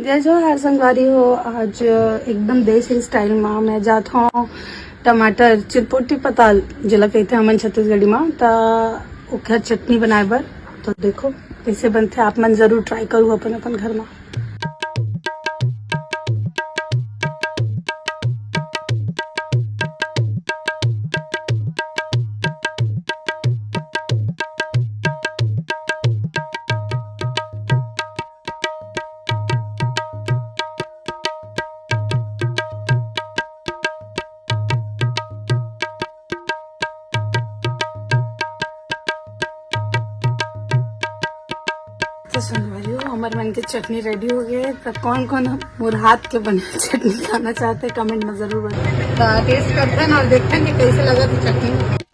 जय जोहार संगवारी हो। आज एकदम देसी स्टाइल में मैं जात हूँ टमाटर चिरपोटी पताल जिला कहते हैं हमन छत्तीसगढ़ी में ता ओखर चटनी बनाए बर। तो देखो कैसे बनते, आप मन जरूर ट्राई करूँ अपन अपन घर में। तो संगवारी हो हमारे मन के चटनी रेडी हो गए। तो कौन कौन मोर हाथ के बने चटनी खाना चाहते हैं कमेंट में जरूर बताएं। टेस्ट करते हैं और देखते हैं कि कैसे लगा चटनी।